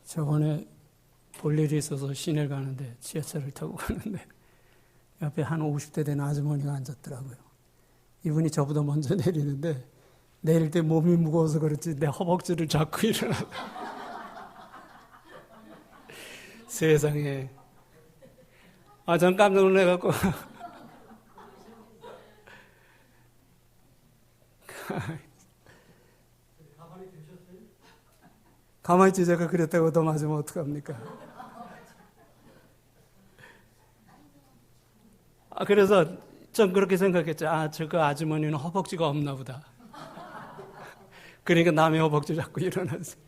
저번에 볼 일이 있어서 시내를 가는데 지하철을 타고 가는데 옆에 한 50대 된 아주머니가 앉았더라고요. 이분이 저보다 먼저 내리는데 내릴 때 몸이 무거워서 그렇지 내 허벅지를 잡고 일어나고 세상에 전 깜짝 놀라갖고 가만히 있지 제가 그랬다고 더 맞으면 어떡합니까? 그래서 전 그렇게 생각했죠. 저거 아주머니는 허벅지가 없나 보다. 그러니까 남의 허벅지 잡고 일어났어요.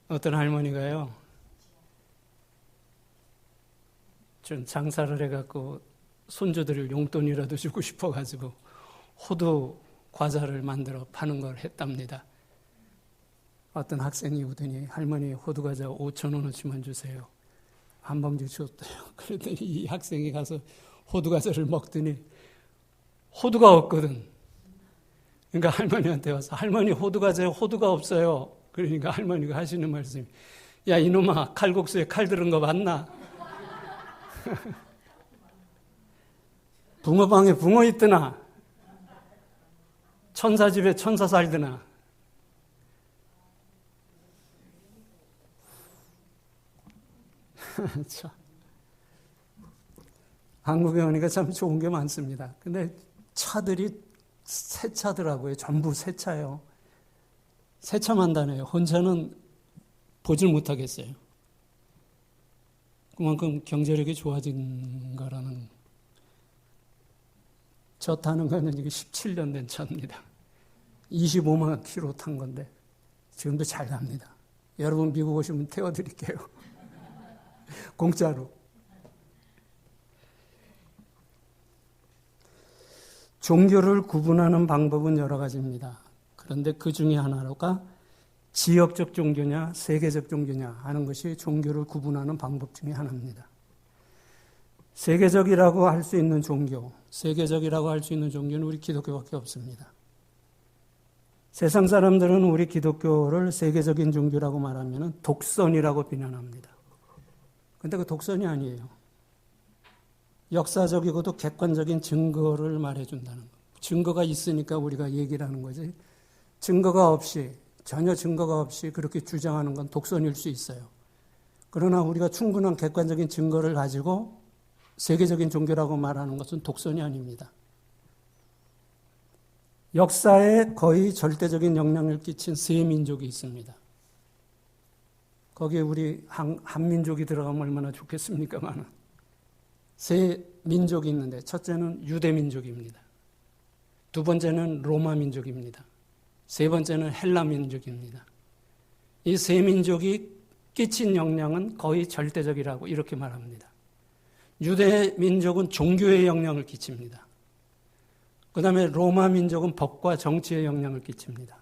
어떤 할머니가요. 좀 장사를 해갖고 손주들을 용돈이라도 주고 싶어가지고 호두 과자를 만들어 파는 걸 했답니다. 어떤 학생이 오더니 할머니 호두 과자 5,000원어치만 주세요. 한 봉지 줬대요. 그랬더니 이 학생이 가서 호두 과자를 먹더니 호두가 없거든. 그러니까 할머니한테 와서 할머니 호두 과자에 호두가 없어요. 그러니까 할머니가 하시는 말씀이 야 이놈아 칼국수에 칼 들은 거 맞나? 붕어방에 붕어 있더나? 천사 집에 천사 살더나? 한국에 오니까 참 좋은 게 많습니다. 근데 차들이 새 차더라고요. 전부 새 차예요. 새 차만 다녀요. 혼자는 보질 못하겠어요. 그만큼 경제력이 좋아진 거라는. 저 타는 거는 이게 17년 된 차입니다. 25만 킬로 탄 건데 지금도 잘 갑니다. 여러분 미국 오시면 태워드릴게요. 공짜로. 종교를 구분하는 방법은 여러 가지입니다. 그런데 그 중에 하나가 지역적 종교냐 세계적 종교냐 하는 것이 종교를 구분하는 방법 중에 하나입니다. 세계적이라고 할 수 있는 종교, 세계적이라고 할 수 있는 종교는 우리 기독교밖에 없습니다. 세상 사람들은 우리 기독교를 세계적인 종교라고 말하면 독선이라고 비난합니다. 그런데 그 독선이 아니에요. 역사적이고도 객관적인 증거를 말해준다는 거. 증거가 있으니까 우리가 얘기를 하는 거지. 증거가 없이, 전혀 증거가 없이 그렇게 주장하는 건 독선일 수 있어요. 그러나 우리가 충분한 객관적인 증거를 가지고 세계적인 종교라고 말하는 것은 독선이 아닙니다. 역사에 거의 절대적인 영향을 끼친 세 민족이 있습니다. 거기에 우리 한민족이 들어가면 얼마나 좋겠습니까만. 세 민족이 있는데 첫째는 유대민족입니다. 두 번째는 로마민족입니다. 세 번째는 헬라민족입니다. 이 세 민족이 끼친 영향은 거의 절대적이라고 이렇게 말합니다. 유대민족은 종교에 영향을 끼칩니다. 그 다음에 로마민족은 법과 정치에 영향을 끼칩니다.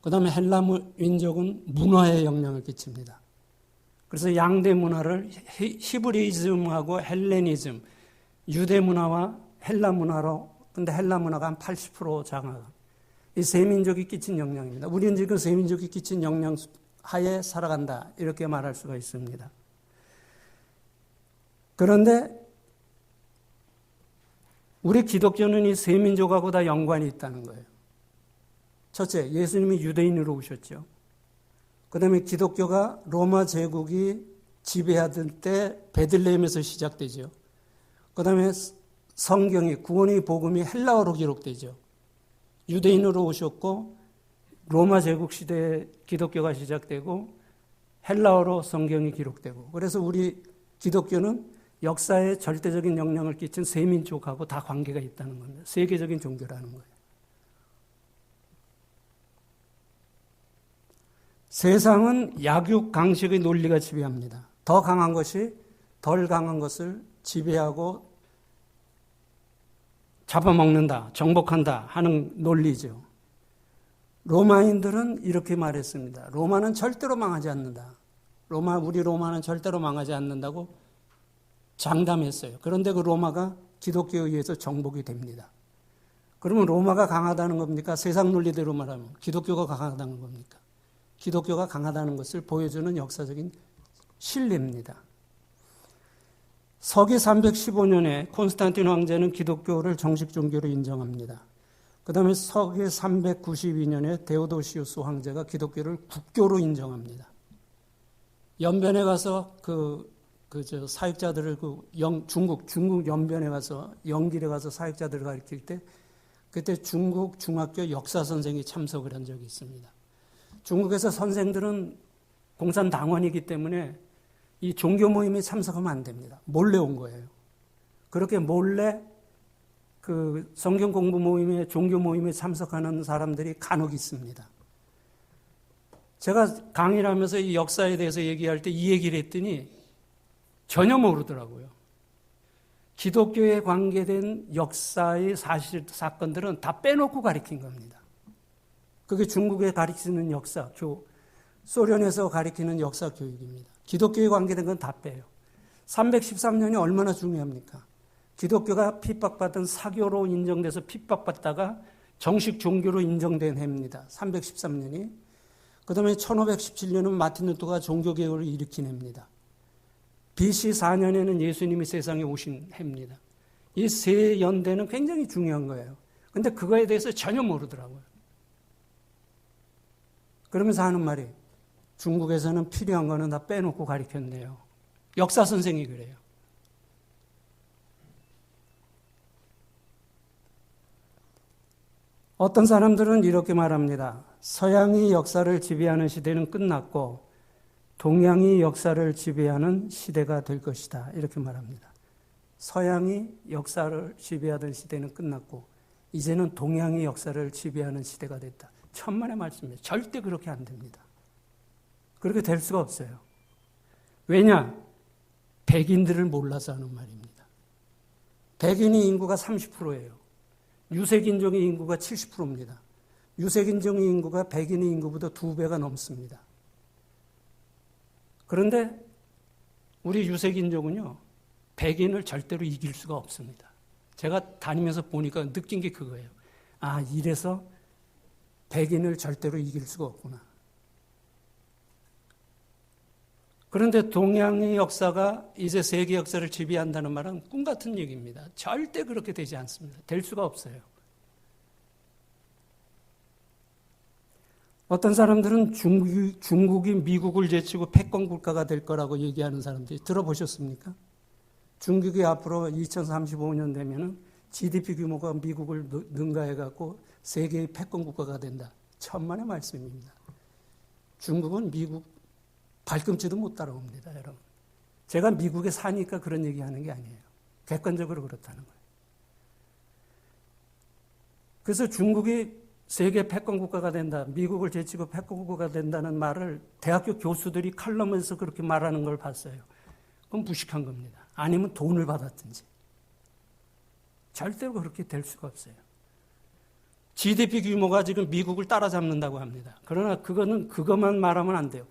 그 다음에 헬라민족은 문화에 영향을 끼칩니다. 그래서 양대 문화를 히브리즘하고 헬레니즘, 유대 문화와 헬라 문화로, 근데 헬라 문화가 한 80% 장악. 이 세 민족이 끼친 영향입니다. 우리는 지금 세 민족이 끼친 영향 하에 살아간다. 이렇게 말할 수가 있습니다. 그런데 우리 기독교는 이 세 민족하고 다 연관이 있다는 거예요. 첫째, 예수님이 유대인으로 오셨죠. 그 다음에 기독교가 로마 제국이 지배하던 때 베들레헴에서 시작되죠. 그 다음에 성경이, 구원의 복음이 헬라어로 기록되죠. 유대인으로 오셨고 로마 제국 시대에 기독교가 시작되고 헬라어로 성경이 기록되고, 그래서 우리 기독교는 역사에 절대적인 영향을 끼친 세 민족하고 다 관계가 있다는 겁니다. 세계적인 종교라는 거예요. 세상은 약육 강식의 논리가 지배합니다. 더 강한 것이 덜 강한 것을 지배하고 잡아먹는다, 정복한다 하는 논리죠. 로마인들은 이렇게 말했습니다. 로마는 절대로 망하지 않는다. 우리 로마는 절대로 망하지 않는다고 장담했어요. 그런데 그 로마가 기독교에 의해서 정복이 됩니다. 그러면 로마가 강하다는 겁니까? 세상 논리대로 말하면 기독교가 강하다는 겁니까? 기독교가 강하다는 것을 보여주는 역사적인 신뢰입니다. 서기 315년에 콘스탄틴 황제는 기독교를 정식 종교로 인정합니다. 그 다음에 서기 392년에 데오도시우스 황제가 기독교를 국교로 인정합니다. 연변에 가서 사역자들을 중국 연변에 가서 영길에 가서 사역자들을 가르칠 때 그때 중국 중학교 역사 선생이 참석을 한 적이 있습니다. 중국에서 선생들은 공산당원이기 때문에 이 종교 모임에 참석하면 안 됩니다. 몰래 온 거예요. 그렇게 몰래 그 성경 공부 모임에 종교 모임에 참석하는 사람들이 간혹 있습니다. 제가 강의를 하면서 이 역사에 대해서 얘기할 때 이 얘기를 했더니 전혀 모르더라고요. 기독교에 관계된 역사의 사건들은 다 빼놓고 가르친 겁니다. 그게 중국에 가르치는 역사, 소련에서 가르치는 역사 교육입니다. 기독교에 관계된 건 다 빼요. 313년이 얼마나 중요합니까? 기독교가 핍박받은 사교로 인정돼서 핍박받다가 정식 종교로 인정된 해입니다. 313년이. 그 다음에 1517년은 마틴 루터가 종교개혁을 일으킨 해입니다. BC 4년에는 예수님이 세상에 오신 해입니다. 이 세 연대는 굉장히 중요한 거예요. 근데 그거에 대해서 전혀 모르더라고요. 그러면서 하는 말이 중국에서는 필요한 거는 다 빼놓고 가르쳤네요. 역사 선생이 그래요. 어떤 사람들은 이렇게 말합니다. 서양이 역사를 지배하는 시대는 끝났고 동양이 역사를 지배하는 시대가 될 것이다. 이렇게 말합니다. 서양이 역사를 지배하던 시대는 끝났고 이제는 동양이 역사를 지배하는 시대가 됐다. 천만의 말씀이에요. 절대 그렇게 안 됩니다. 그렇게 될 수가 없어요. 왜냐? 백인들을 몰라서 하는 말입니다. 백인의 인구가 30%예요. 유색인종의 인구가 70%입니다. 유색인종의 인구가 백인의 인구보다 2배가 넘습니다. 그런데 우리 유색인종은요, 백인을 절대로 이길 수가 없습니다. 제가 다니면서 보니까 느낀 게 그거예요. 아, 이래서 백인을 절대로 이길 수가 없구나. 그런데 동양의 역사가 이제 세계 역사를 지배한다는 말은 꿈 같은 얘기입니다. 절대 그렇게 되지 않습니다. 될 수가 없어요. 어떤 사람들은 중국이 미국을 제치고 패권 국가가 될 거라고 얘기하는 사람들이 들어보셨습니까? 중국이 앞으로 2035년 되면은 GDP 규모가 미국을 능가해갖고 세계의 패권 국가가 된다. 천만의 말씀입니다. 중국은 미국 발꿈치도 못 따라옵니다, 여러분. 제가 미국에 사니까 그런 얘기하는 게 아니에요. 객관적으로 그렇다는 거예요. 그래서 중국이 세계 패권 국가가 된다, 미국을 제치고 패권 국가가 된다는 말을 대학교 교수들이 칼럼에서 그렇게 말하는 걸 봤어요. 그건 무식한 겁니다. 아니면 돈을 받았든지. 절대로 그렇게 될 수가 없어요. GDP 규모가 지금 미국을 따라잡는다고 합니다. 그러나 그것만 말하면 안 돼요.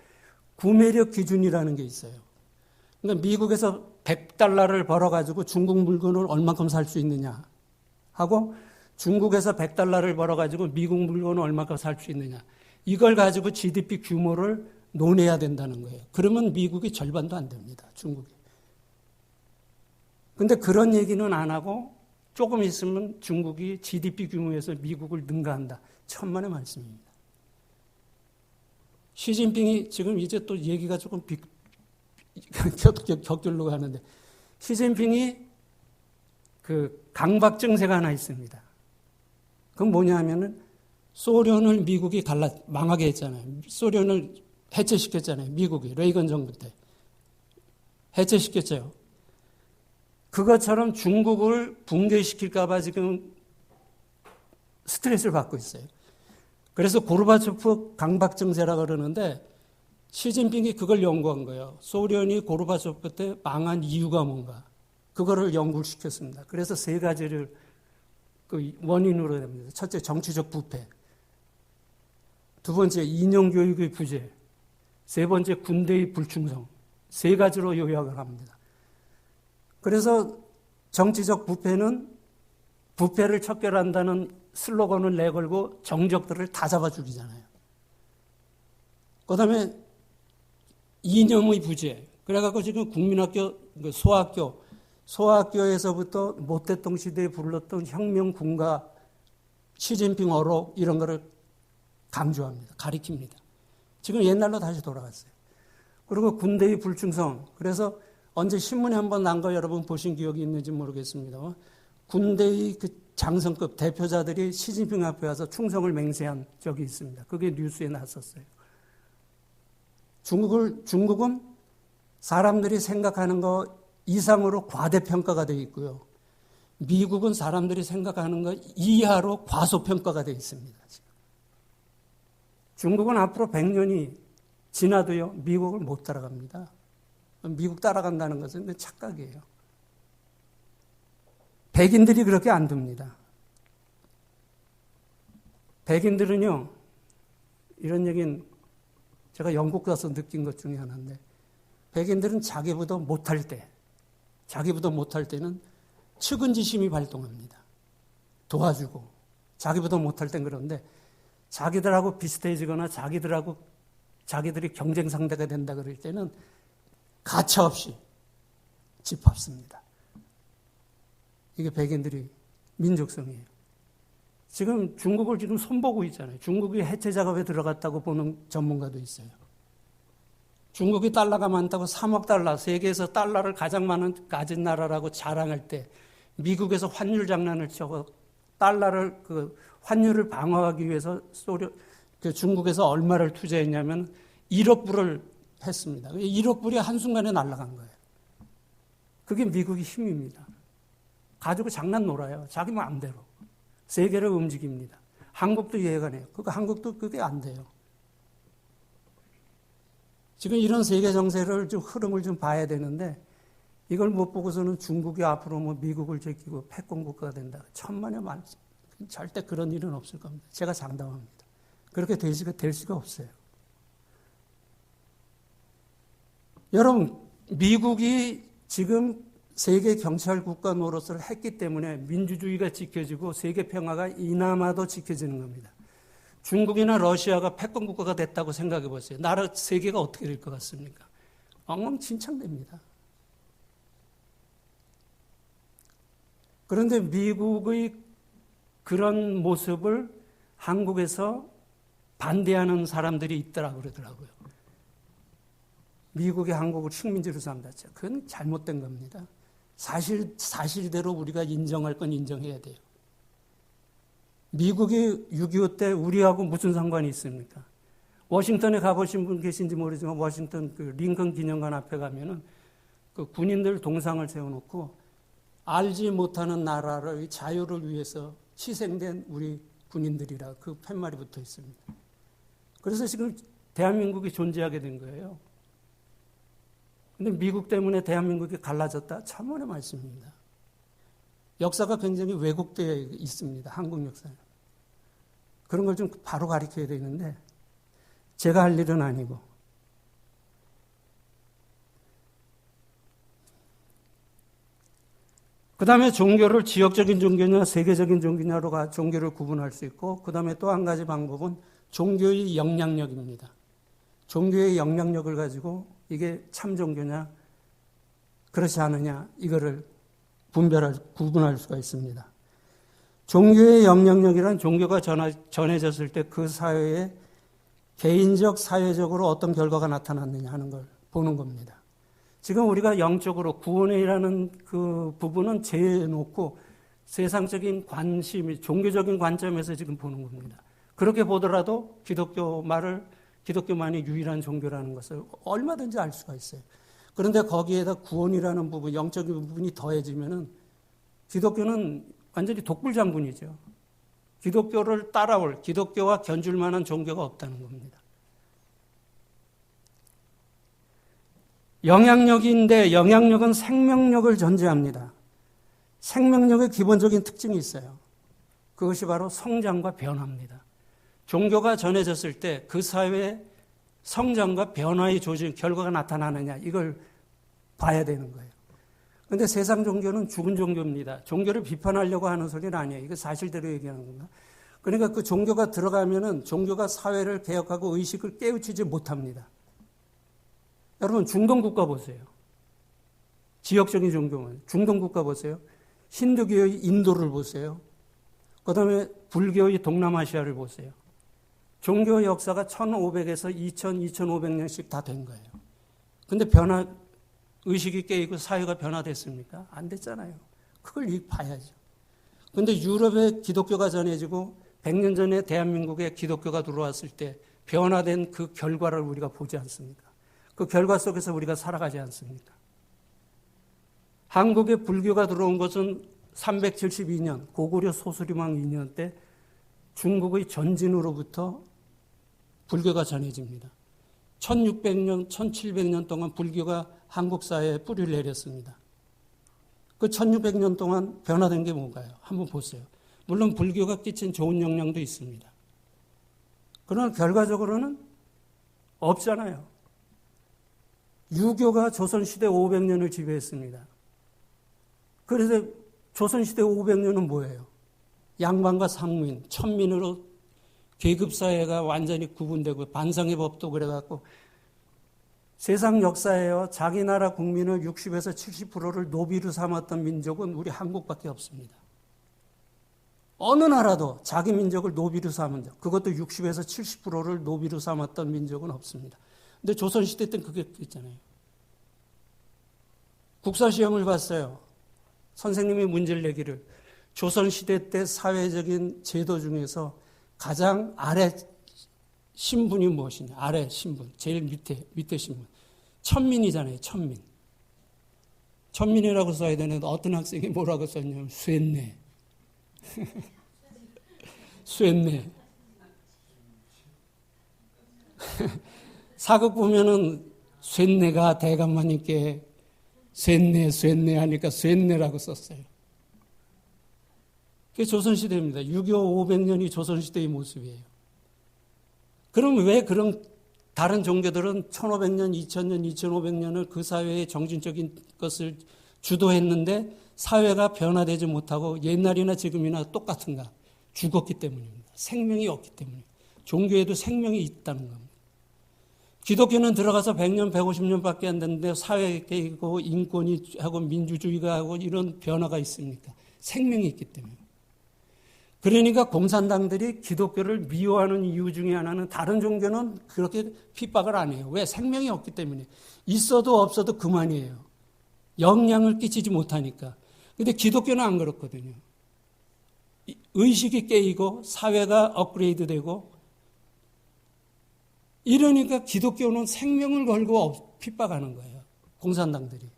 구매력 기준이라는 게 있어요. 그러니까 미국에서 100달러를 벌어가지고 중국 물건을 얼마큼 살 수 있느냐 하고 중국에서 100달러를 벌어가지고 미국 물건을 얼마큼 살 수 있느냐. 이걸 가지고 GDP 규모를 논해야 된다는 거예요. 그러면 미국이 절반도 안 됩니다. 중국이. 근데 그런 얘기는 안 하고 조금 있으면 중국이 GDP 규모에서 미국을 능가한다. 천만의 말씀입니다. 시진핑이 지금 이제 또 얘기가 조금 격결로 가는데 시진핑이 그 강박 증세가 하나 있습니다. 그건 뭐냐 하면은 소련을 미국이 망하게 했잖아요. 소련을 해체시켰잖아요. 미국이 레이건 정부 때. 해체시켰죠. 그것처럼 중국을 붕괴시킬까 봐 지금 스트레스를 받고 있어요. 그래서 고르바초프 강박 증세라고 그러는데 시진핑이 그걸 연구한 거예요. 소련이 고르바초프 때 망한 이유가 뭔가. 그거를 연구를 시켰습니다. 그래서 세 가지를 그 원인으로 됩니다. 첫째, 정치적 부패. 두 번째, 인용교육의 부재. 세 번째, 군대의 불충성. 세 가지로 요약을 합니다. 그래서 정치적 부패는 부패를 척결한다는 슬로건을 내걸고 정적들을 다 잡아 죽이잖아요. 그 다음에 이념의 부재. 그래갖고 지금 국민학교, 소학교에서부터 모태동 시대에 불렀던 혁명 군가, 시진핑 어록 이런 거를 강조합니다. 가리킵니다. 지금 옛날로 다시 돌아갔어요. 그리고 군대의 불충성. 그래서 언제 신문에 한번 난 거 여러분 보신 기억이 있는지 모르겠습니다. 군대의 그 장성급 대표자들이 시진핑 앞에 와서 충성을 맹세한 적이 있습니다. 그게 뉴스에 났었어요. 중국은 사람들이 생각하는 거 이상으로 과대평가가 되어 있고요. 미국은 사람들이 생각하는 것 이하로 과소평가가 되어 있습니다. 지금. 중국은 앞으로 100년이 지나도요, 미국을 못 따라갑니다. 미국 따라간다는 것은 착각이에요. 백인들이 그렇게 안 둡니다. 백인들은요, 이런 얘기는 제가 영국 가서 느낀 것 중에 하나인데, 백인들은 자기보다 못할 때는 측은지심이 발동합니다. 도와주고. 자기보다 못할 땐 그런데 자기들하고 비슷해지거나 자기들이 경쟁 상대가 된다 그럴 때는 가차없이 짓밟습니다. 이게 백인들이 민족성이에요. 지금 중국을 지금 손보고 있잖아요. 중국이 해체 작업에 들어갔다고 보는 전문가도 있어요. 중국이 달러가 많다고 3억 달러, 세계에서 달러를 가장 많은 가진 나라라고 자랑할 때 미국에서 환율 장난을 쳐서 달러를 환율을 방어하기 위해서 중국에서 얼마를 투자했냐면 1억 불을 했습니다. 1억 불이 한순간에 날아간 거예요. 그게 미국의 힘입니다. 가지고 장난 놀아요. 자기 마음대로. 세계를 움직입니다. 한국도 이해가 돼요. 한국도 그게 안 돼요. 지금 이런 세계 정세를 좀 흐름을 좀 봐야 되는데 이걸 못 보고서는 중국이 앞으로 미국을 제끼고 패권국가가 된다. 천만의 말씀. 절대 그런 일은 없을 겁니다. 제가 장담합니다. 그렇게 될 수가 없어요. 여러분, 미국이 지금 세계 경찰 국가 노릇을 했기 때문에 민주주의가 지켜지고 세계 평화가 이나마도 지켜지는 겁니다. 중국이나 러시아가 패권 국가가 됐다고 생각해 보세요. 세계가 어떻게 될 것 같습니까? 엉망진창됩니다. 그런데 미국의 그런 모습을 한국에서 반대하는 사람들이 있더라고 그러더라고요. 미국이 한국을 식민지로 삼다. 그건 잘못된 겁니다. 사실대로 우리가 인정할 건 인정해야 돼요. 미국이 6.25 때 우리하고 무슨 상관이 있습니까? 워싱턴에 가보신 분 계신지 모르지만 워싱턴 링컨 기념관 앞에 가면은 군인들 동상을 세워놓고 알지 못하는 나라의 자유를 위해서 희생된 우리 군인들이라 그 팻말이 붙어 있습니다. 그래서 지금 대한민국이 존재하게 된 거예요. 근데 미국 때문에 대한민국이 갈라졌다? 천만의 말씀입니다. 역사가 굉장히 왜곡되어 있습니다. 한국 역사는. 그런 걸 좀 바로 가르쳐야 되는데 제가 할 일은 아니고. 그 다음에 종교를 지역적인 종교냐 세계적인 종교냐로 종교를 구분할 수 있고 그 다음에 또 한 가지 방법은 종교의 영향력입니다. 종교의 영향력을 가지고 이게 참 종교냐 그렇지 않느냐 이거를 구분할 수가 있습니다. 종교의 영향력이란 종교가 전해졌을 때 그 사회에 개인적, 사회적으로 어떤 결과가 나타났느냐 하는 걸 보는 겁니다. 지금 우리가 영적으로 구원이라는 그 부분은 제놓고 세상적인 관심, 종교적인 관점에서 지금 보는 겁니다. 그렇게 보더라도 기독교만이 유일한 종교라는 것을 얼마든지 알 수가 있어요. 그런데 거기에다 구원이라는 부분, 영적인 부분이 더해지면은 기독교는 완전히 독불장군이죠. 기독교를 따라올, 기독교와 견줄 만한 종교가 없다는 겁니다. 영향력인데 영향력은 생명력을 전제합니다. 생명력의 기본적인 특징이 있어요. 그것이 바로 성장과 변화입니다. 종교가 전해졌을 때 그 사회에 성장과 변화의 결과가 나타나느냐 이걸 봐야 되는 거예요. 그런데 세상 종교는 죽은 종교입니다. 종교를 비판하려고 하는 소리는 아니에요. 이거 사실대로 얘기하는 겁니다. 그러니까 그 종교가 들어가면은 종교가 사회를 개혁하고 의식을 깨우치지 못합니다. 여러분 중동 국가 보세요. 지역적인 종교는 중동 국가 보세요. 힌두교의 인도를 보세요. 그다음에 불교의 동남아시아를 보세요. 종교 역사가 1500에서 2000, 2500년씩 다 된 거예요. 근데 의식이 깨이고 사회가 변화됐습니까? 안 됐잖아요. 그걸 봐야죠. 근데 유럽에 기독교가 전해지고 100년 전에 대한민국에 기독교가 들어왔을 때 변화된 그 결과를 우리가 보지 않습니까? 그 결과 속에서 우리가 살아가지 않습니까? 한국에 불교가 들어온 것은 372년 고구려 소수림왕 2년 때 중국의 전진으로부터 불교가 전해집니다. 1600년, 1700년 동안 불교가 한국 사회에 뿌리를 내렸습니다. 그 1600년 동안 변화된 게 뭔가요? 한번 보세요. 물론 불교가 끼친 좋은 영향도 있습니다. 그러나 결과적으로는 없잖아요. 유교가 조선시대 500년을 지배했습니다. 그래서 조선시대 500년은 뭐예요? 양반과 상민, 천민으로 계급사회가 완전히 구분되고 반상의 법도 그래갖고 세상 역사에요. 자기 나라 국민의 60에서 70%를 노비로 삼았던 민족은 우리 한국밖에 없습니다. 어느 나라도 자기 민족을 노비로 삼은 적, 그것도 60에서 70%를 노비로 삼았던 민족은 없습니다. 근데 조선시대 때는 그게 있잖아요. 국사시험을 봤어요. 선생님이 문제를 내기를 조선시대 때 사회적인 제도 중에서 가장 아래 신분이 무엇이냐? 아래 신분, 제일 밑에 신분. 천민이잖아요, 천민. 천민이라고 써야 되는데 어떤 학생이 뭐라고 썼냐면 쇠네. 쇠네. 사극 보면은 쇠네가 대감마님께 쇠네 하니까 쇠네라고 썼어요. 그게 조선시대입니다. 6.25 500년이 조선시대의 모습이에요. 그럼 왜 그런 다른 종교들은 1500년, 2000년, 2500년을 그 사회의 정신적인 것을 주도했는데 사회가 변화되지 못하고 옛날이나 지금이나 똑같은가? 죽었기 때문입니다. 생명이 없기 때문입니다. 종교에도 생명이 있다는 겁니다. 기독교는 들어가서 100년, 150년밖에 안 됐는데 사회가 깨고 인권이 하고 민주주의가 하고 이런 변화가 있습니까? 생명이 있기 때문에. 그러니까 공산당들이 기독교를 미워하는 이유 중에 하나는 다른 종교는 그렇게 핍박을 안 해요. 왜? 생명이 없기 때문에. 있어도 없어도 그만이에요. 영향을 끼치지 못하니까. 근데 기독교는 안 그렇거든요. 의식이 깨이고 사회가 업그레이드되고 이러니까 기독교는 생명을 걸고 핍박하는 거예요. 공산당들이.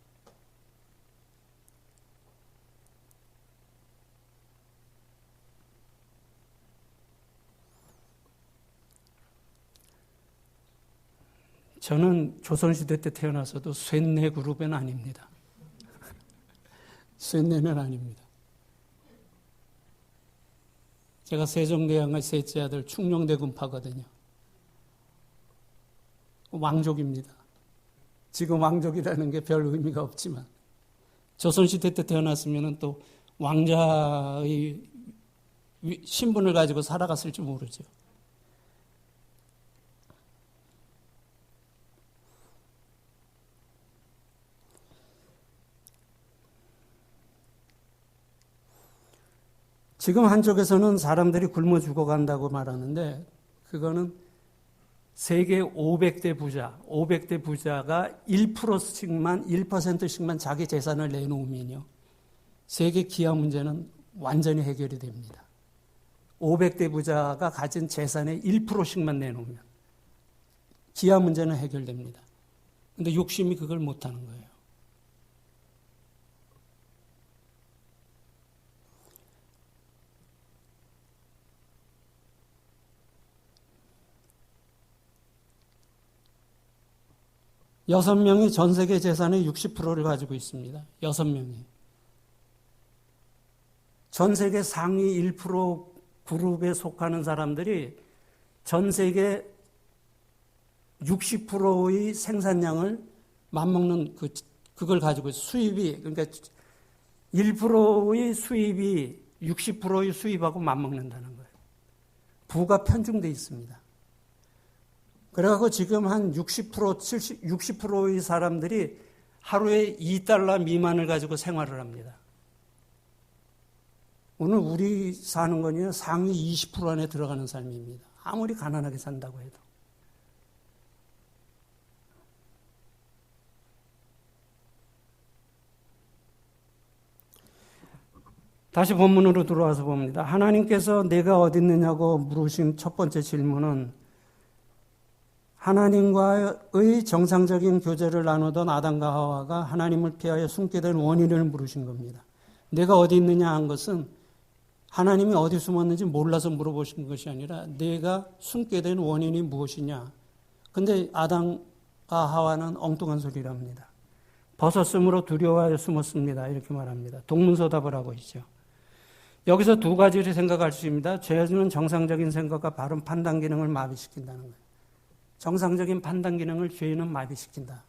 저는 조선시대 때 태어나서도 쇠뇌 그룹은 아닙니다. 쇠뇌는 아닙니다. 제가 세종대왕의 셋째 아들 충녕대군파거든요. 왕족입니다. 지금 왕족이라는 게 별 의미가 없지만 조선시대 때 태어났으면 또 왕자의 신분을 가지고 살아갔을지 모르죠. 지금 한쪽에서는 사람들이 굶어 죽어간다고 말하는데 그거는 세계 500대 부자가 1%씩만 자기 재산을 내놓으면요. 세계 기아 문제는 완전히 해결이 됩니다. 500대 부자가 가진 재산의 1%씩만 내놓으면 기아 문제는 해결됩니다. 근데 욕심이 그걸 못하는 거예요. 여섯 명이 전 세계 재산의 60%를 가지고 있습니다. 6명이. 전 세계 상위 1% 그룹에 속하는 사람들이 전 세계 60%의 생산량을 맞먹는 그걸 가지고 수입이, 그러니까 1%의 수입이 60%의 수입하고 맞먹는다는 거예요. 부가 편중되어 있습니다. 그래갖고 지금 한 60%의 사람들이 하루에 $2 미만을 가지고 생활을 합니다. 오늘 우리 사는 거는 상위 20% 안에 들어가는 삶입니다. 아무리 가난하게 산다고 해도. 다시 본문으로 들어와서 봅니다. 하나님께서 내가 어디 있느냐고 물으신 첫 번째 질문은 하나님과의 정상적인 교제를 나누던 아담과 하와가 하나님을 피하여 숨게 된 원인을 물으신 겁니다. 내가 어디 있느냐 한 것은 하나님이 어디 숨었는지 몰라서 물어보신 것이 아니라 내가 숨게 된 원인이 무엇이냐. 근데 아담과 하와는 엉뚱한 소리를 합니다. 벗었으므로 두려워하여 숨었습니다. 이렇게 말합니다. 동문서답을 하고 있죠. 여기서 두 가지를 생각할 수 있습니다. 죄는 정상적인 생각과 바른 판단 기능을 마비시킨다는 거예요. 정상적인 판단 기능을 죄는 마비시킨다.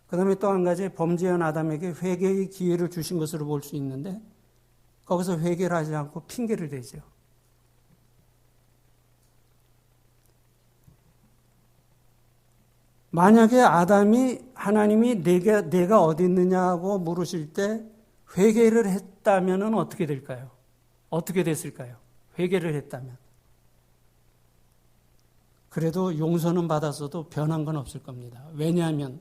그 다음에 또 한 가지 범죄한 아담에게 회개의 기회를 주신 것으로 볼 수 있는데 거기서 회개를 하지 않고 핑계를 대죠. 만약에 아담이 하나님이 내가 어디 있느냐고 물으실 때 회개를 했다면 어떻게 될까요? 어떻게 됐을까요? 회개를 했다면. 그래도 용서는 받았어도 변한 건 없을 겁니다. 왜냐하면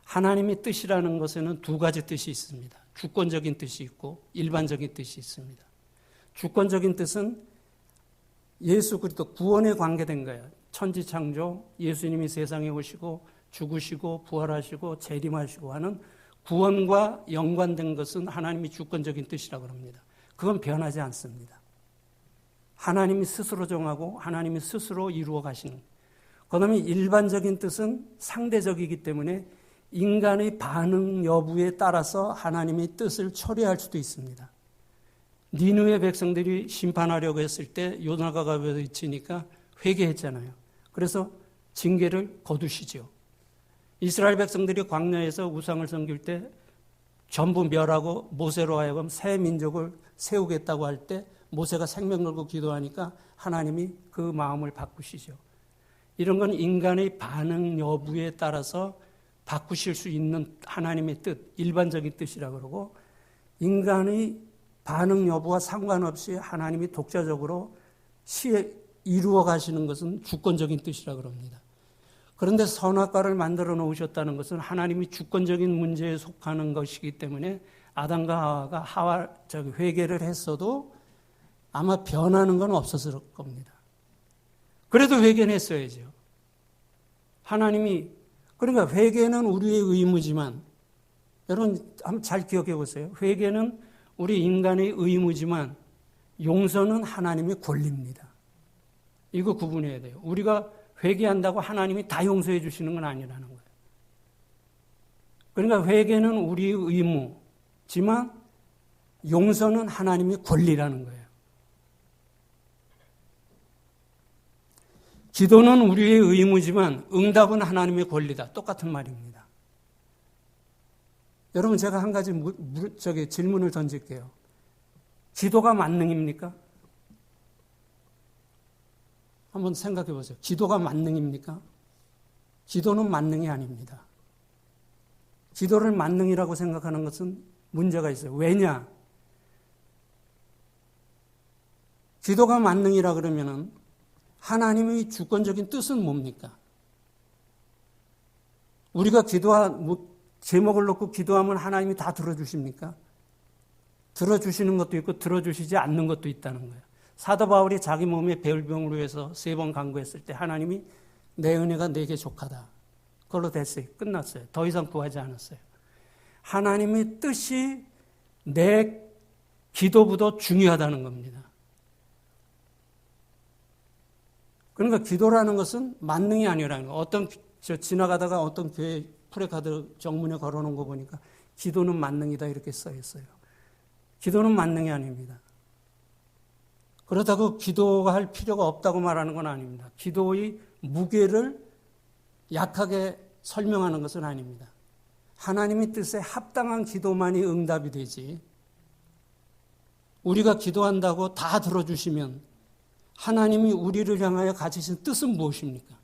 하나님의 뜻이라는 것에는 두 가지 뜻이 있습니다. 주권적인 뜻이 있고 일반적인 뜻이 있습니다. 주권적인 뜻은 예수 그리스도 구원에 관계된 거예요. 천지창조, 예수님이 세상에 오시고 죽으시고 부활하시고 재림하시고 하는 구원과 연관된 것은 하나님이 주권적인 뜻이라고 합니다. 그건 변하지 않습니다. 하나님이 스스로 정하고 하나님이 스스로 이루어 가시는. 그다음에 일반적인 뜻은 상대적이기 때문에 인간의 반응 여부에 따라서 하나님의 뜻을 처리할 수도 있습니다. 니느웨 백성들이 심판하려고 했을 때 요나가 외치니까 회개했잖아요. 그래서 징계를 거두시죠. 이스라엘 백성들이 광야에서 우상을 섬길 때 전부 멸하고 모세로 하여금 새 민족을 세우겠다고 할 때 모세가 생명 걸고 기도하니까 하나님이 그 마음을 바꾸시죠. 이런 건 인간의 반응 여부에 따라서 바꾸실 수 있는 하나님의 뜻, 일반적인 뜻이라고 그러고 인간의 반응 여부와 상관없이 하나님이 독자적으로 이루어 가시는 것은 주권적인 뜻이라고 합니다. 그런데 선악과를 만들어 놓으셨다는 것은 하나님이 주권적인 문제에 속하는 것이기 때문에 아담과 하와가 회개를 했어도 아마 변하는 건 없었을 겁니다. 그래도 회개는 했어야죠. 하나님이, 그러니까 회개는 우리의 의무지만, 여러분 한번 잘 기억해 보세요. 회개는 우리 인간의 의무지만 용서는 하나님의 권리입니다. 이거 구분해야 돼요. 우리가 회개한다고 하나님이 다 용서해 주시는 건 아니라는 거예요. 그러니까 회개는 우리의 의무지만 용서는 하나님의 권리라는 거예요. 기도는 우리의 의무지만 응답은 하나님의 권리다. 똑같은 말입니다. 여러분 제가 한 가지 질문을 던질게요. 기도가 만능입니까? 한번 생각해 보세요. 기도가 만능입니까? 기도는 만능이 아닙니다. 기도를 만능이라고 생각하는 것은 문제가 있어요. 왜냐? 기도가 만능이라 그러면은 하나님의 주권적인 뜻은 뭡니까? 우리가 제목을 놓고 기도하면 하나님이 다 들어주십니까? 들어주시는 것도 있고 들어주시지 않는 것도 있다는 거예요. 사도 바울이 자기 몸에 배울병으로 해서 3번 간구했을 때 하나님이 내 은혜가 내게 족하다. 그걸로 됐어요. 끝났어요. 더 이상 구하지 않았어요. 하나님의 뜻이 내 기도보다 중요하다는 겁니다. 그러니까 기도라는 것은 만능이 아니라는 거예요. 지나가다가 어떤 교회 프레카드 정문에 걸어놓은 거 보니까 기도는 만능이다 이렇게 써 있어요. 기도는 만능이 아닙니다. 그렇다고 기도가 할 필요가 없다고 말하는 건 아닙니다. 기도의 무게를 약하게 설명하는 것은 아닙니다. 하나님의 뜻에 합당한 기도만이 응답이 되지, 우리가 기도한다고 다 들어주시면 하나님이 우리를 향하여 가지신 뜻은 무엇입니까?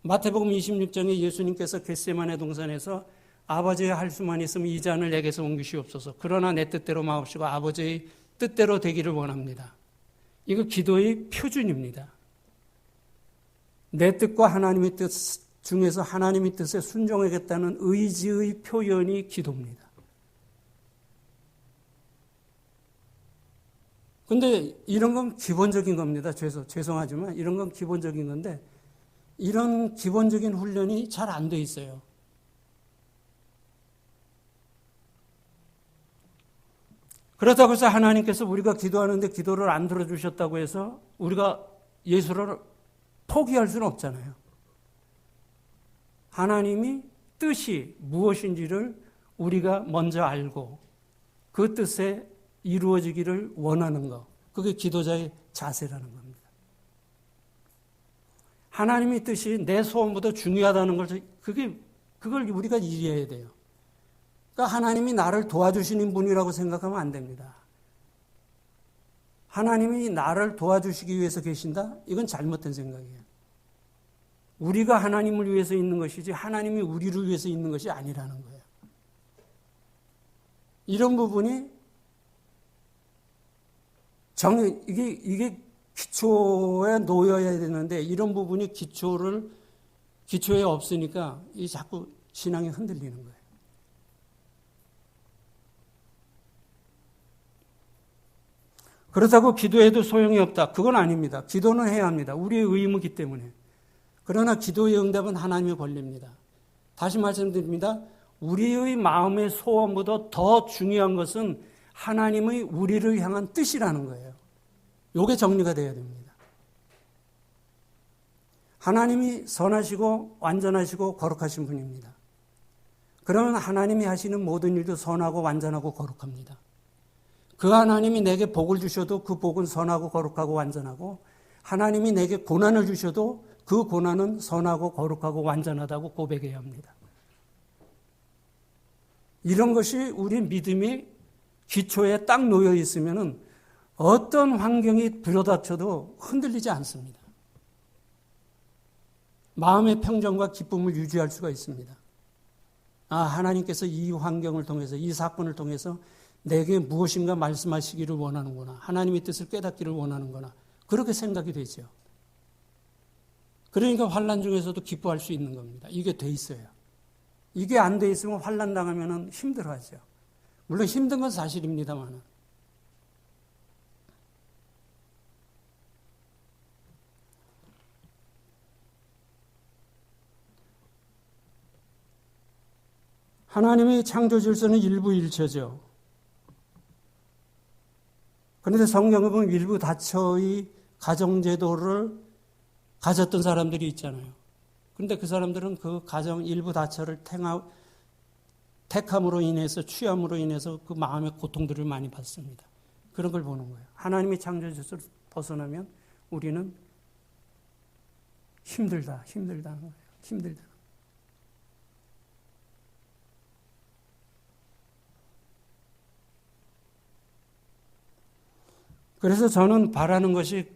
마태복음 26장에 예수님께서 겟세마네 동산에서 아버지의 할 수만 있으면 이 잔을 내게서 옮기시옵소서. 그러나 내 뜻대로 마옵시고 아버지의 뜻대로 되기를 원합니다. 이거 기도의 표준입니다. 내 뜻과 하나님의 뜻 중에서 하나님의 뜻에 순종하겠다는 의지의 표현이 기도입니다. 근데 이런 건 기본적인 겁니다. 죄송하지만 이런 건 기본적인 건데 이런 기본적인 훈련이 잘 안 돼 있어요. 그렇다고 해서 하나님께서 우리가 기도하는데 기도를 안 들어주셨다고 해서 우리가 예수를 포기할 수는 없잖아요. 하나님이 뜻이 무엇인지를 우리가 먼저 알고 그 뜻에 이루어지기를 원하는 것, 그게 기도자의 자세라는 겁니다. 하나님의 뜻이 내 소원보다 중요하다는 걸, 그걸 우리가 이해해야 돼요. 그러니까 하나님이 나를 도와주시는 분이라고 생각하면 안 됩니다. 하나님이 나를 도와주시기 위해서 계신다? 이건 잘못된 생각이에요. 우리가 하나님을 위해서 있는 것이지 하나님이 우리를 위해서 있는 것이 아니라는 거예요. 이런 부분이 이게 기초에 놓여야 되는데 이런 부분이 기초에 없으니까 이 자꾸 신앙이 흔들리는 거예요. 그렇다고 기도해도 소용이 없다. 그건 아닙니다. 기도는 해야 합니다. 우리의 의무이기 때문에. 그러나 기도의 응답은 하나님의 권리입니다. 다시 말씀드립니다. 우리의 마음의 소원보다 더 중요한 것은 하나님의 우리를 향한 뜻이라는 거예요. 이게 정리가 되어야 됩니다. 하나님이 선하시고 완전하시고 거룩하신 분입니다. 그러면 하나님이 하시는 모든 일도 선하고 완전하고 거룩합니다. 그 하나님이 내게 복을 주셔도 그 복은 선하고 거룩하고 완전하고 하나님이 내게 고난을 주셔도 그 고난은 선하고 거룩하고 완전하다고 고백해야 합니다. 이런 것이 우리 믿음이 기초에 딱 놓여 있으면 어떤 환경이 들어닥쳐도 흔들리지 않습니다. 마음의 평정과 기쁨을 유지할 수가 있습니다. 하나님께서 이 환경을 통해서, 이 사건을 통해서 내게 무엇인가 말씀하시기를 원하는구나. 하나님의 뜻을 깨닫기를 원하는구나. 그렇게 생각이 되죠. 그러니까 환난 중에서도 기뻐할 수 있는 겁니다. 이게 돼 있어요. 이게 안 돼 있으면 환난 당하면 힘들어하죠. 물론 힘든 건 사실입니다만. 하나님의 창조 질서는 일부일처죠. 그런데 성경에 보면 일부 다처의 가정제도를 가졌던 사람들이 있잖아요. 그런데 그 사람들은 그 가정 일부 다처를 택함으로 인해서, 취함으로 인해서 그 마음의 고통들을 많이 받습니다. 그런 걸 보는 거예요. 하나님의 창조 질서를 벗어나면 우리는 힘들다는 거예요. 힘들다. 그래서 저는 바라는 것이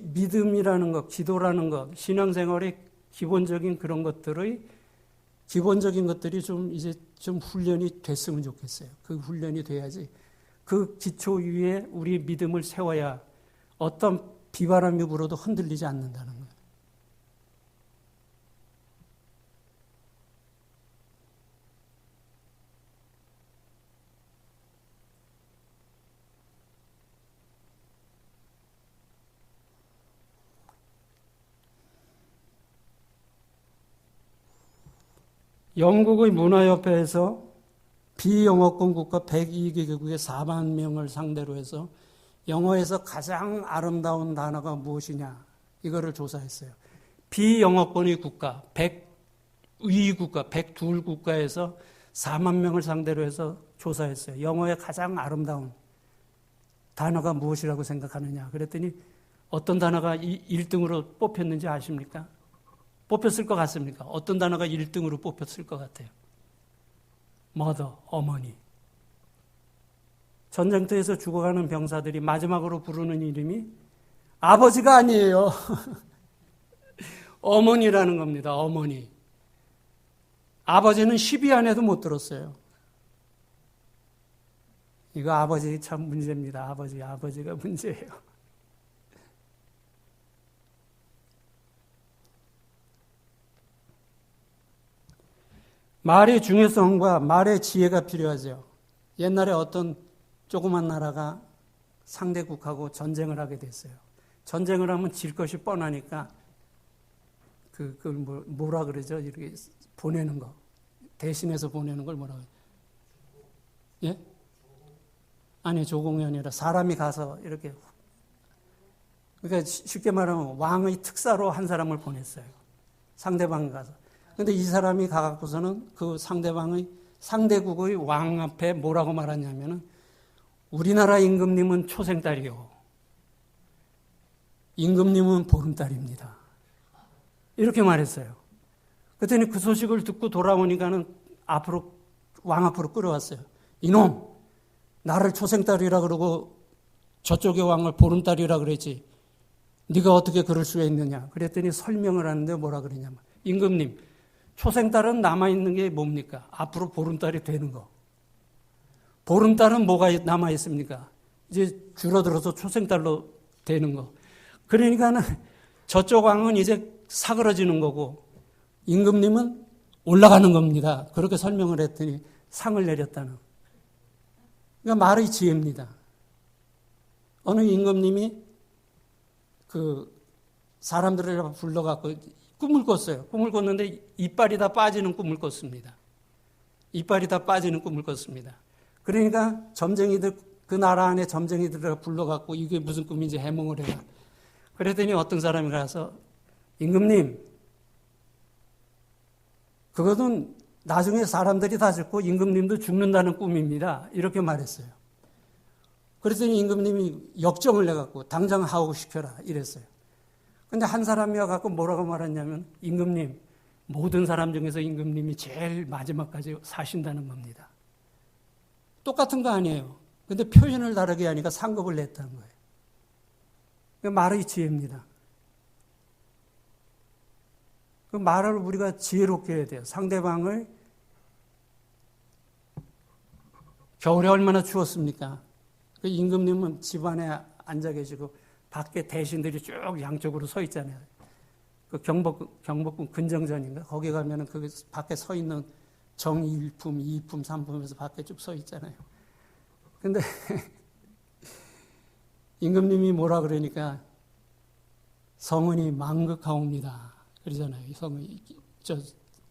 믿음이라는 것, 기도라는 것, 신앙생활의 기본적인 그런 기본적인 것들이 이제 좀 훈련이 됐으면 좋겠어요. 그 훈련이 돼야지 그 기초 위에 우리 믿음을 세워야 어떤 비바람이 불어도 흔들리지 않는다는 거예요. 영국의 문화협회에서 비영어권 국가 102개국의 4만 명을 상대로 해서 영어에서 가장 아름다운 단어가 무엇이냐 이거를 조사했어요. 비영어권의 국가 102국가에서 4만 명을 상대로 해서 조사했어요. 영어의 가장 아름다운 단어가 무엇이라고 생각하느냐 그랬더니 어떤 단어가 1등으로 뽑혔는지 아십니까? 뽑혔을 것 같습니까? 어떤 단어가 1등으로 뽑혔을 것 같아요? mother, 어머니. 전쟁터에서 죽어가는 병사들이 마지막으로 부르는 이름이 아버지가 아니에요. 어머니라는 겁니다. 어머니. 아버지는 10위 안에도 못 들었어요. 이거 아버지 참 문제입니다. 아버지가 문제예요. 말의 중요성과 말의 지혜가 필요하죠. 옛날에 어떤 조그만 나라가 상대국하고 전쟁을 하게 됐어요. 전쟁을 하면 질 것이 뻔하니까 그걸 뭐라 그러죠? 이렇게 보내는 거. 대신해서 보내는 걸 뭐라고 해요? 예? 아니, 조공이 아니라 사람이 가서 이렇게. 그러니까 쉽게 말하면 왕의 특사로 한 사람을 보냈어요. 상대방 가서. 근데 이 사람이 가갖고서는 그 상대국의 왕 앞에 뭐라고 말하냐면은 우리나라 임금님은 초생딸이요. 임금님은 보름달입니다. 이렇게 말했어요. 그랬더니 그 소식을 듣고 돌아오니까는 왕 앞으로 끌어왔어요. 이놈, 나를 초생딸이라 그러고 저쪽의 왕을 보름달이라 그랬지. 네가 어떻게 그럴 수가 있느냐. 그랬더니 설명을 하는데 뭐라 그러냐면 임금님, 초생딸은 남아있는 게 뭡니까? 앞으로 보름달이 되는 거. 보름달은 뭐가 남아있습니까? 이제 줄어들어서 초생달로 되는 거. 그러니까는 저쪽 왕은 이제 사그러지는 거고 임금님은 올라가는 겁니다. 그렇게 설명을 했더니 상을 내렸다는. 그러니까 말의 지혜입니다. 어느 임금님이 그 사람들을 불러갖고 꿈을 꿨어요. 꿈을 꿨는데 이빨이 다 빠지는 꿈을 꿨습니다. 이빨이 다 빠지는 꿈을 꿨습니다. 그러니까 점쟁이들, 그 나라 안에 점쟁이들을 불러갖고 이게 무슨 꿈인지 해몽을 해라. 그랬더니 어떤 사람이 가서 임금님, 그것은 나중에 사람들이 다 죽고 임금님도 죽는다는 꿈입니다. 이렇게 말했어요. 그랬더니 임금님이 역정을 내갖고 당장 하옥시켜라 이랬어요. 근데 한 사람이 와갖고 뭐라고 말했냐면 임금님, 모든 사람 중에서 임금님이 제일 마지막까지 사신다는 겁니다. 똑같은 거 아니에요. 근데 표현을 다르게 하니까 상급을 냈다는 거예요. 말의 지혜입니다. 그 말을 우리가 지혜롭게 해야 돼요. 상대방을 겨울에 얼마나 추웠습니까? 그 임금님은 집안에 앉아 계시고 밖에 대신들이 쭉 양쪽으로 서 있잖아요. 그 경복궁 근정전인가? 거기 가면은 그 밖에 서 있는 정이 1품, 2품, 3품에서 밖에 쭉 서 있잖아요. 근데 임금님이 뭐라 그러니까 성은이 망극하옵니다. 그러잖아요.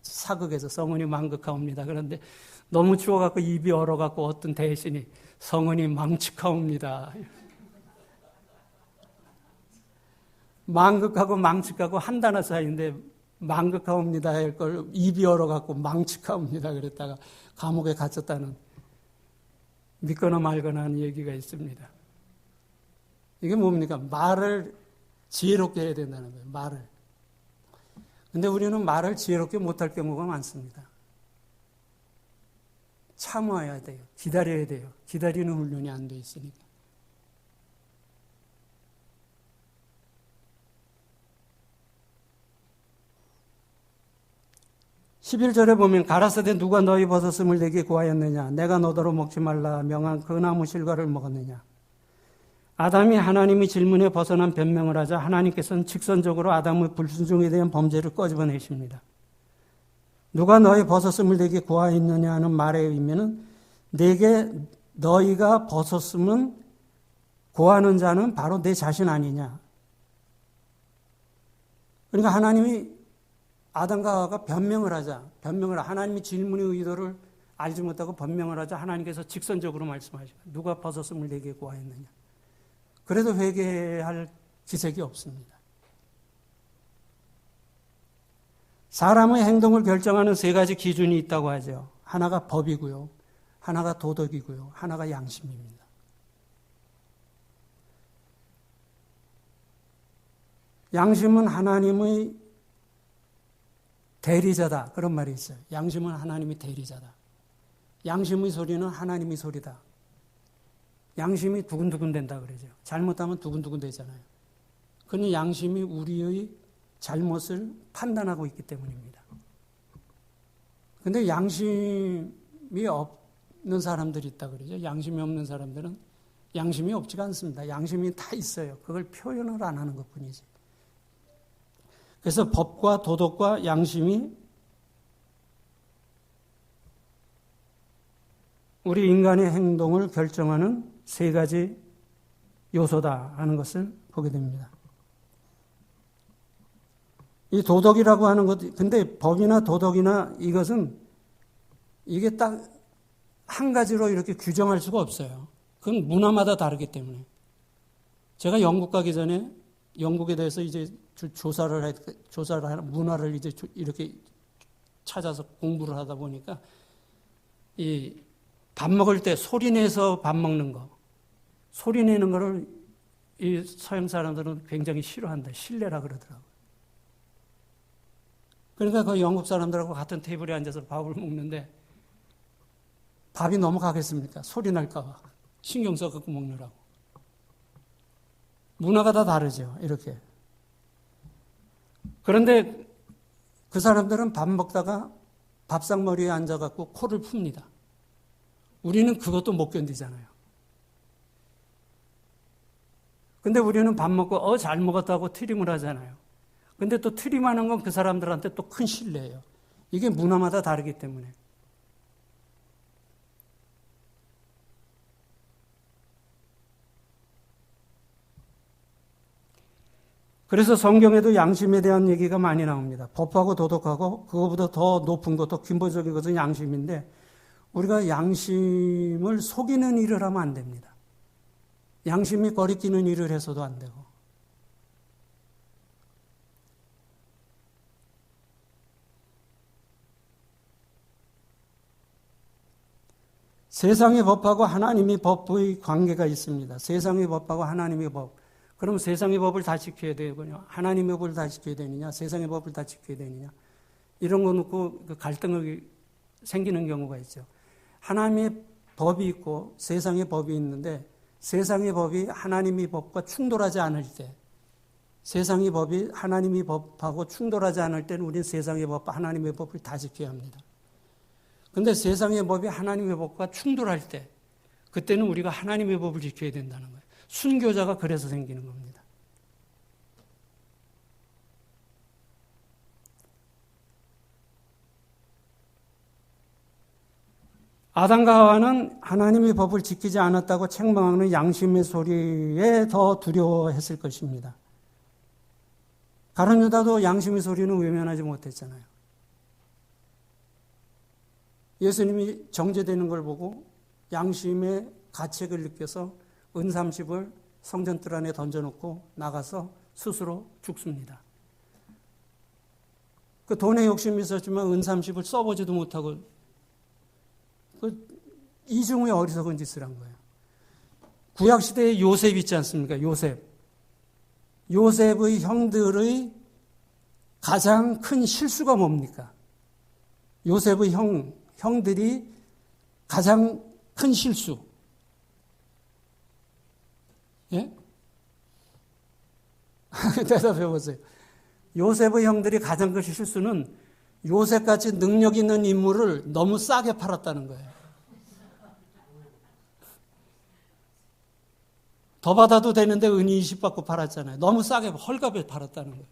사극에서 성은이 망극하옵니다. 그런데 너무 추워갖고 입이 얼어갖고 어떤 대신이 성은이 망측하옵니다. 망극하고 망측하고 한 단어 사이인데 망극하옵니다 할 걸 입이 얼어갖고 망측하옵니다 그랬다가 감옥에 갇혔다는 믿거나 말거나 하는 얘기가 있습니다. 이게 뭡니까? 말을 지혜롭게 해야 된다는 거예요. 말을. 근데 우리는 말을 지혜롭게 못할 경우가 많습니다. 참아야 돼요. 기다려야 돼요. 기다리는 훈련이 안 돼 있으니까. (11절에) 보면 가라사대 누가 너희 버섯을 내게 구하였느냐 내가 너더러 먹지 말라 명한 그 나무 실과를 먹었느냐. 아담이 하나님의 질문에 벗어난 변명을 하자 하나님께서는 직선적으로 아담의 불순종에 대한 범죄를 꺼집어내십니다. 누가 너희 버섯을 내게 구하였느냐 하는 말의 의미는 내게 너희가 벗었음은 구하는 자는 바로 내 자신 아니냐. 그러니까 하나님이 아담과 하와가 변명을 하나님이 질문의 의도를 알지 못하고 변명을 하자 하나님께서 직선적으로 말씀하시고 누가 벗었음을 내게 구하였느냐. 그래도 회개할 기색이 없습니다. 사람의 행동을 결정하는 세 가지 기준이 있다고 하죠. 하나가 법이고요. 하나가 도덕이고요. 하나가 양심입니다. 양심은 하나님의 대리자다. 그런 말이 있어요. 양심은 하나님이 대리자다. 양심의 소리는 하나님의 소리다. 양심이 두근두근 된다 그러죠. 잘못하면 두근두근 되잖아요. 그는 양심이 우리의 잘못을 판단하고 있기 때문입니다. 근데 양심이 없는 사람들이 있다 그러죠. 양심이 없는 사람들은 양심이 없지가 않습니다. 양심이 다 있어요. 그걸 표현을 안 하는 것뿐이지. 그래서 법과 도덕과 양심이 우리 인간의 행동을 결정하는 세 가지 요소다 하는 것을 보게 됩니다. 이 도덕이라고 하는 것, 근데 법이나 도덕이나 이것은 이게 딱 한 가지로 이렇게 규정할 수가 없어요. 그건 문화마다 다르기 때문에. 제가 영국 가기 전에 영국에 대해서 이제 조사를 하는 문화를 이제 이렇게 찾아서 공부를 하다 보니까 이 밥 먹을 때 소리 내서 밥 먹는 거, 소리 내는 거를 이 서양 사람들은 굉장히 싫어한다. 실례라 그러더라고요. 그러니까 그 영국 사람들하고 같은 테이블에 앉아서 밥을 먹는데 밥이 넘어가겠습니까? 소리 날까 봐. 신경 써갖고 먹느라고. 문화가 다 다르죠. 이렇게. 그런데 그 사람들은 밥 먹다가 밥상머리에 앉아갖고 코를 풉니다. 우리는 그것도 못 견디잖아요. 근데 우리는 밥 먹고 잘 먹었다고 트림을 하잖아요. 근데 또 트림하는 건 그 사람들한테 또 큰 신뢰예요. 이게 문화마다 다르기 때문에. 그래서 성경에도 양심에 대한 얘기가 많이 나옵니다. 법하고 도덕하고 그거보다 더 높은 것, 더 근본적인 것은 양심인데 우리가 양심을 속이는 일을 하면 안 됩니다. 양심이 거리끼는 일을 해서도 안 되고. 세상의 법하고 하나님의 법의 관계가 있습니다. 세상의 법하고 하나님의 법. 그럼 세상의 법을 다 지켜야 되거든요. 하나님의 법을 다 지켜야 되느냐, 세상의 법을 다 지켜야 되느냐. 이런 거 놓고 갈등이 생기는 경우가 있죠. 하나님의 법이 있고 세상의 법이 있는데 세상의 법이 하나님의 법과 충돌하지 않을 때, 세상의 법이 하나님의 법하고 충돌하지 않을 때는 우리는 세상의 법과 하나님의 법을 다 지켜야 합니다. 그런데 세상의 법이 하나님의 법과 충돌할 때, 그때는 우리가 하나님의 법을 지켜야 된다는 거예요. 순교자가 그래서 생기는 겁니다. 아담과 하와는 하나님의 법을 지키지 않았다고 책망하는 양심의 소리에 더 두려워했을 것입니다. 가룟 유다도 양심의 소리는 외면하지 못했잖아요. 예수님이 정죄되는 걸 보고 양심의 가책을 느껴서 은 30을 성전뜰 안에 던져놓고 나가서 스스로 죽습니다. 그 돈에 욕심이 있었지만 은 30을 써보지도 못하고 그 이중의 어리석은 짓을 한 거예요. 구약시대에 요셉 있지 않습니까? 요셉의 형들의 가장 큰 실수가 뭡니까? 요셉의 형들이 가장 큰 실수. 예? 대답해 보세요. 요셉의 형들이 가장 큰 실수는 요셉같이 능력 있는 인물을 너무 싸게 팔았다는 거예요. 더 받아도 되는데 은이 20 받고 팔았잖아요. 너무 싸게 헐값에 팔았다는 거예요.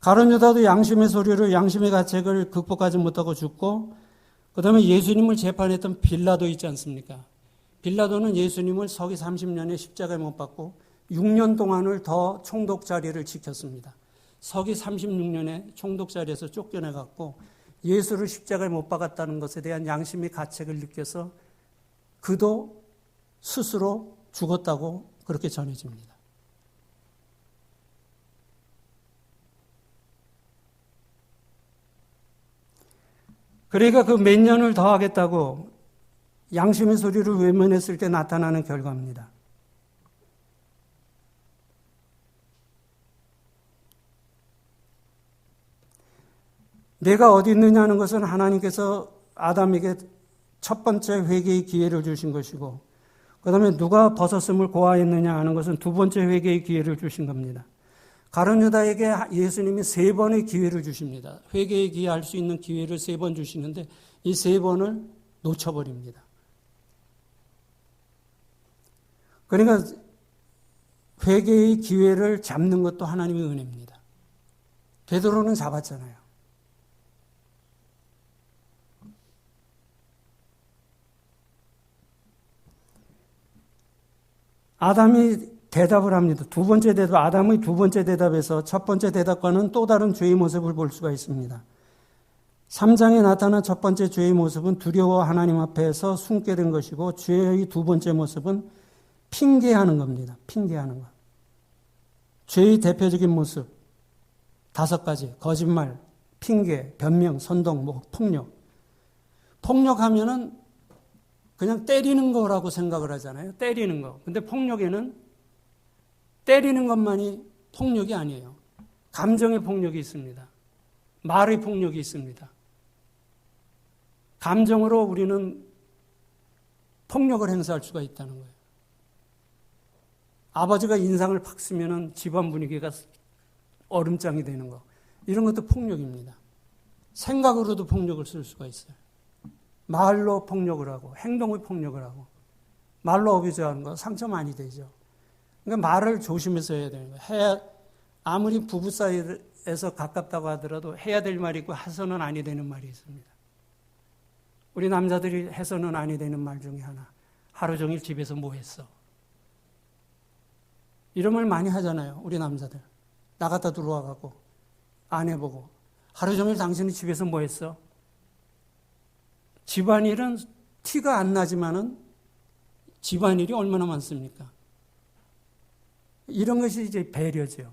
가룟 유다도 양심의 소리를, 양심의 가책을 극복하지 못하고 죽고, 그 다음에 예수님을 재판했던 빌라도 있지 않습니까? 빌라도는 예수님을 서기 30년에 십자가에 못 박고 6년 동안을 더 총독 자리를 지켰습니다. 서기 36년에 총독 자리에서 쫓겨나갔고 예수를 십자가에 못 박았다는 것에 대한 양심의 가책을 느껴서 그도 스스로 죽었다고 그렇게 전해집니다. 그러니까 그 몇 년을 더 하겠다고 양심의 소리를 외면했을 때 나타나는 결과입니다. 내가 어디 있느냐 하는 것은 하나님께서 아담에게 첫 번째 회개의 기회를 주신 것이고, 그 다음에 누가 벗었음을 고하였느냐 하는 것은 두 번째 회개의 기회를 주신 겁니다. 가룟 유다에게 예수님이 3번의 기회를 주십니다. 회개의 기회 할 수 있는 기회를 3번 주시는데 이 3번을 놓쳐버립니다. 그러니까 회개의 기회를 잡는 것도 하나님의 은혜입니다. 베드로는 잡았잖아요. 아담이 대답을 합니다. 두 번째 대답, 아담의 두 번째 대답에서 첫 번째 대답과는 또 다른 죄의 모습을 볼 수가 있습니다. 3장에 나타난 첫 번째 죄의 모습은 두려워 하나님 앞에서 숨게 된 것이고, 죄의 두 번째 모습은 핑계하는 겁니다. 핑계하는 것. 죄의 대표적인 모습 5가지. 거짓말, 핑계, 변명, 선동, 폭력. 폭력하면은 그냥 때리는 거라고 생각을 하잖아요. 때리는 거. 근데 폭력에는 때리는 것만이 폭력이 아니에요. 감정의 폭력이 있습니다. 말의 폭력이 있습니다. 감정으로 우리는 폭력을 행사할 수가 있다는 거예요. 아버지가 인상을 팍 쓰면은 집안 분위기가 얼음장이 되는 거. 이런 것도 폭력입니다. 생각으로도 폭력을 쓸 수가 있어요. 말로 폭력을 하고, 행동의 폭력을 하고, 말로 어뷰즈하는 거 상처 많이 되죠. 그러니까 말을 조심해서 해야 되는 거예요. 아무리 부부 사이에서 가깝다고 하더라도 해야 될 말이 있고 해서는 아니 되는 말이 있습니다. 우리 남자들이 해서는 아니 되는 말 중에 하나. 하루 종일 집에서 뭐 했어? 이런 말 많이 하잖아요. 우리 남자들. 나갔다 들어와갖고 아내 보고 하루 종일 당신은 집에서 뭐 했어? 집안일은 티가 안 나지만은 집안일이 얼마나 많습니까? 이런 것이 이제 배려죠.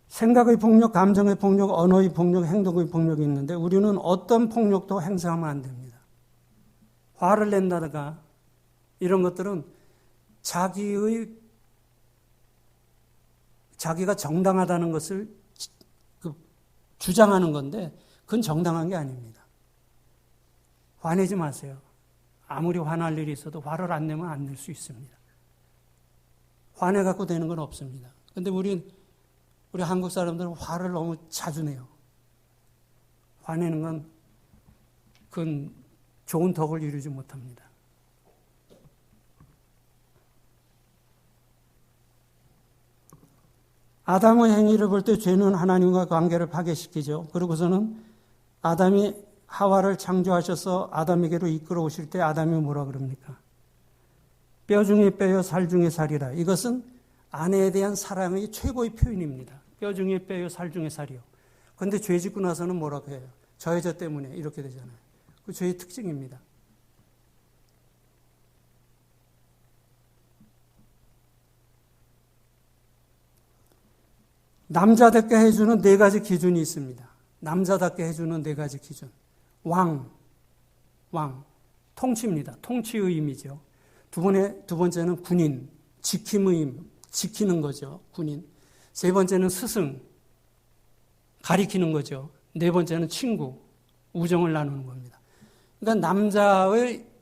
생각의 폭력, 감정의 폭력, 언어의 폭력, 행동의 폭력이 있는데 우리는 어떤 폭력도 행사하면 안 됩니다. 화를 낸다든가 이런 것들은 자기가 정당하다는 것을 주장하는 건데 그건 정당한 게 아닙니다. 화내지 마세요. 아무리 화날 일이 있어도 화를 안 내면 안 낼 수 있습니다. 화내갖고 되는 건 없습니다. 근데 우리 한국 사람들은 화를 너무 자주 내요. 화내는 건 그건 좋은 덕을 이루지 못합니다. 아담의 행위를 볼 때 죄는 하나님과 관계를 파괴시키죠. 그러고서는 아담이 하와를 창조하셔서 아담에게로 이끌어 오실 때 아담이 뭐라 그럽니까? 뼈 중에 뼈요 살 중에 살이라. 이것은 아내에 대한 사랑의 최고의 표현입니다. 뼈 중에 뼈요 살 중에 살이요. 그런데 죄 짓고 나서는 뭐라고 해요? 저 여자 때문에 이렇게 되잖아요. 그 죄의 특징입니다. 남자답게 해주는 4가지 기준이 있습니다. 남자답게 해주는 4가지 기준. 왕, 통치입니다. 통치의 의미죠. 두 번째는 군인, 지킴의 힘, 지키는 거죠. 군인. 3번째는 스승, 가리키는 거죠. 4번째는 친구, 우정을 나누는 겁니다. 그러니까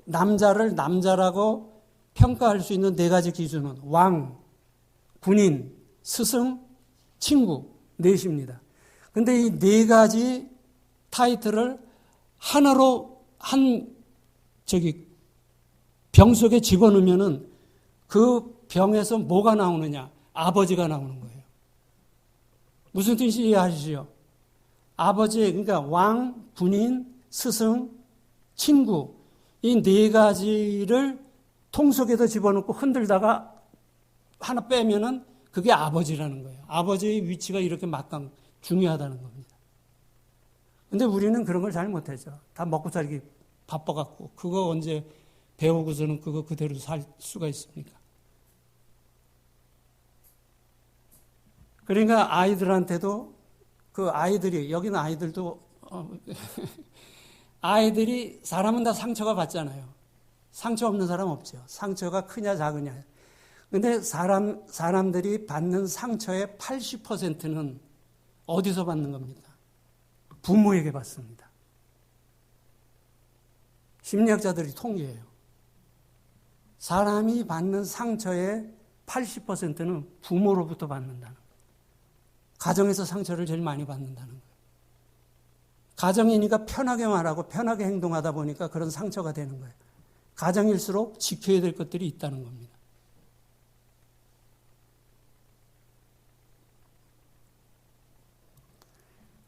남자를 남자라고 평가할 수 있는 4가지 기준은 왕, 군인, 스승, 친구, 넷입니다. 근데 이 4가지 타이틀을 하나로 병 속에 집어넣으면은 그 병에서 뭐가 나오느냐? 아버지가 나오는 거예요. 무슨 뜻인지 이해하시죠? 아버지, 그러니까 왕, 군인, 스승, 친구, 이 4가지를 통 속에다 집어넣고 흔들다가 하나 빼면은 그게 아버지라는 거예요. 아버지의 위치가 이렇게 막강 중요하다는 겁니다. 근데 우리는 그런 걸 잘 못하죠. 다 먹고 살기 바빠갖고 그거 언제 배우고서는 그거 그대로 살 수가 있습니까? 그러니까 아이들한테도 그 아이들이, 여기는 아이들도, 아이들이, 사람은 다 상처가 받잖아요. 상처 없는 사람 없죠. 상처가 크냐 작으냐. 근데 사람들이 받는 상처의 80%는 어디서 받는 겁니까? 부모에게 받습니다. 심리학자들이 통계해요. 사람이 받는 상처의 80%는 부모로부터 받는다는 거예요. 가정에서 상처를 제일 많이 받는다는 거예요. 가정이니까 편하게 말하고 편하게 행동하다 보니까 그런 상처가 되는 거예요. 가정일수록 지켜야 될 것들이 있다는 겁니다.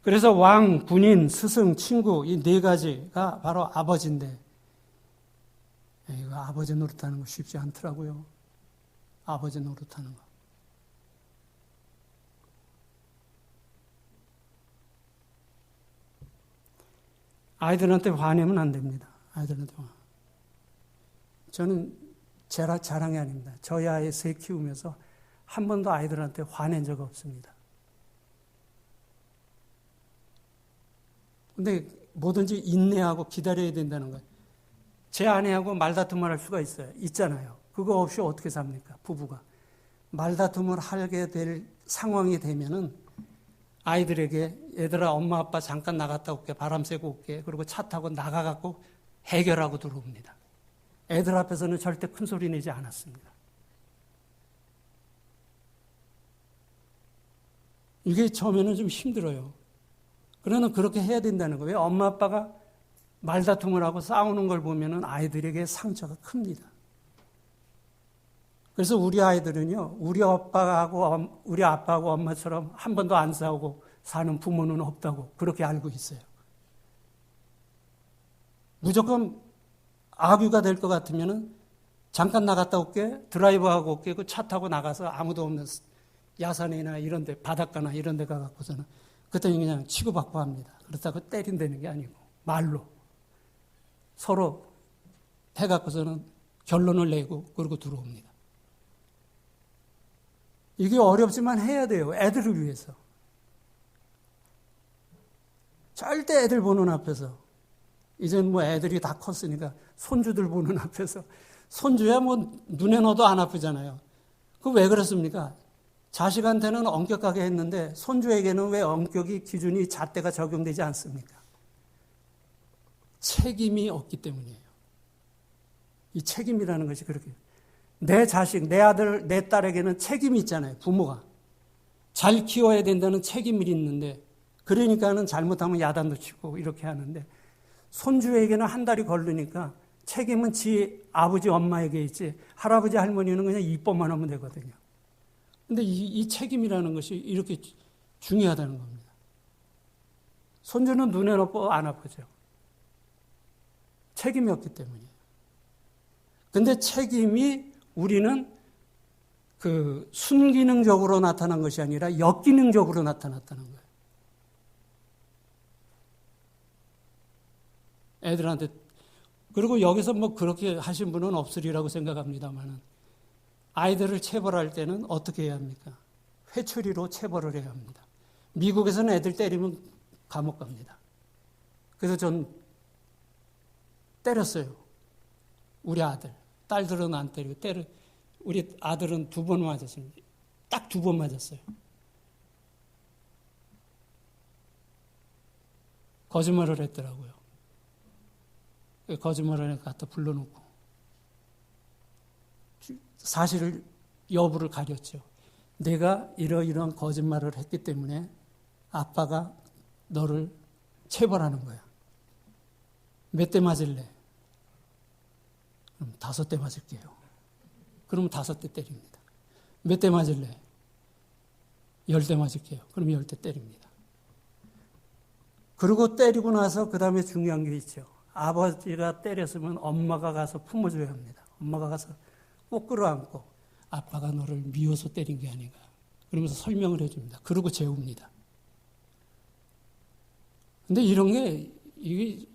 그래서 왕, 군인, 스승, 친구 이 네 가지가 바로 아버지인데 이거 아버지 노릇하는 거 쉽지 않더라고요. 아버지 노릇하는 거. 아이들한테 화내면 안 됩니다. 아이들한테 화. 저는 자랑이 아닙니다. 저희 아이 세 키우면서 한 번도 아이들한테 화낸 적 없습니다. 근데 뭐든지 인내하고 기다려야 된다는 거예요. 제 아내하고 말다툼을 할 수가 있잖아요. 그거 없이 어떻게 삽니까? 부부가. 말다툼을 하게 될 상황이 되면은 아이들에게 얘들아 엄마 아빠 잠깐 나갔다 올게. 바람 쐬고 올게. 그리고 차 타고 나가갖고 해결하고 들어옵니다. 애들 앞에서는 절대 큰 소리 내지 않았습니다. 이게 처음에는 좀 힘들어요. 그러나 그렇게 해야 된다는 거예요. 왜 엄마 아빠가 말다툼을 하고 싸우는 걸 보면은 아이들에게 상처가 큽니다. 그래서 우리 아이들은요, 우리 아빠하고 엄마처럼 한 번도 안 싸우고 사는 부모는 없다고 그렇게 알고 있어요. 무조건 악유가 될 것 같으면은 잠깐 나갔다 올게, 드라이브하고 올게, 그 차 타고 나가서 아무도 없는 야산이나 이런 데, 바닷가나 이런 데 가갖고서는 그때는 그냥 치고받고 합니다. 그렇다고 때린다는 게 아니고, 말로. 서로 해갖고서는 결론을 내고, 그러고 들어옵니다. 이게 어렵지만 해야 돼요. 애들을 위해서. 절대 애들 보는 앞에서. 이제는 뭐 애들이 다 컸으니까 손주들 보는 앞에서. 손주야 뭐 눈에 넣어도 안 아프잖아요. 그 왜 그렇습니까? 자식한테는 엄격하게 했는데 손주에게는 왜 엄격이 기준이 잣대가 적용되지 않습니까? 책임이 없기 때문이에요. 이 책임이라는 것이 그렇게. 내 자식, 내 아들, 내 딸에게는 책임이 있잖아요. 부모가. 잘 키워야 된다는 책임이 있는데 그러니까는 잘못하면 야단도 치고 이렇게 하는데 손주에게는 한 달이 걸리니까 책임은 지 아버지 엄마에게 있지 할아버지 할머니는 그냥 입법만 하면 되거든요. 근데 이 책임이라는 것이 이렇게 중요하다는 겁니다. 손주는 눈에 넣고 안 아프죠. 책임이 없기 때문이에요. 근데 책임이 우리는 그 순기능적으로 나타난 것이 아니라 역기능적으로 나타났다는 거예요. 애들한테. 그리고 여기서 뭐 그렇게 하신 분은 없으리라고 생각합니다만은 아이들을 체벌할 때는 어떻게 해야 합니까? 회초리로 체벌을 해야 합니다. 미국에서는 애들 때리면 감옥 갑니다. 그래서 전 때렸어요. 우리 아들. 딸들은 안 때리고 우리 아들은 2번 맞았어요. 딱 2번 맞았어요. 거짓말을 했더라고요. 거짓말을 갖다 불러놓고 사실을 여부를 가렸죠. 내가 이러이러한 거짓말을 했기 때문에 아빠가 너를 체벌하는 거야. 몇 대 맞을래? 그럼 5대 맞을게요. 그럼 5대 때립니다. 몇 대 맞을래? 10대 맞을게요. 그럼 10대 때립니다. 그리고 때리고 나서 그 다음에 중요한 게 있죠. 아버지가 때렸으면 엄마가 가서 품어줘야 합니다. 엄마가 가서 꼭 끌어안고 아빠가 너를 미워서 때린 게 아닌가. 그러면서 설명을 해줍니다. 그러고 재웁니다. 근데 이런 게 이게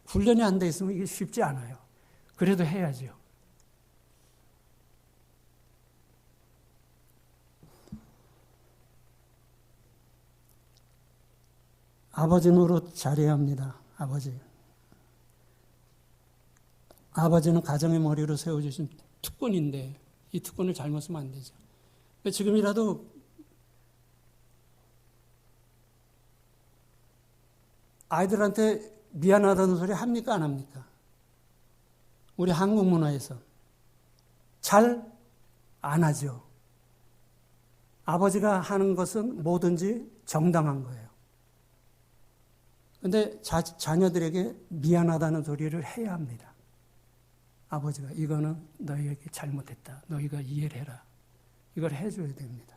훈련이 안 돼 있으면 이게 쉽지 않아요. 그래도 해야죠. 아버지 노릇 잘해야 합니다. 아버지는 가정의 머리로 세워주신 특권인데 이 특권을 잘못 쓰면 안 되죠. 지금이라도 아이들한테 미안하다는 소리 합니까? 안 합니까? 우리 한국 문화에서 잘 안 하죠. 아버지가 하는 것은 뭐든지 정당한 거예요. 그런데 자녀들에게 미안하다는 소리를 해야 합니다. 아버지가 이거는 너희에게 잘못했다. 너희가 이해를 해라. 이걸 해줘야 됩니다.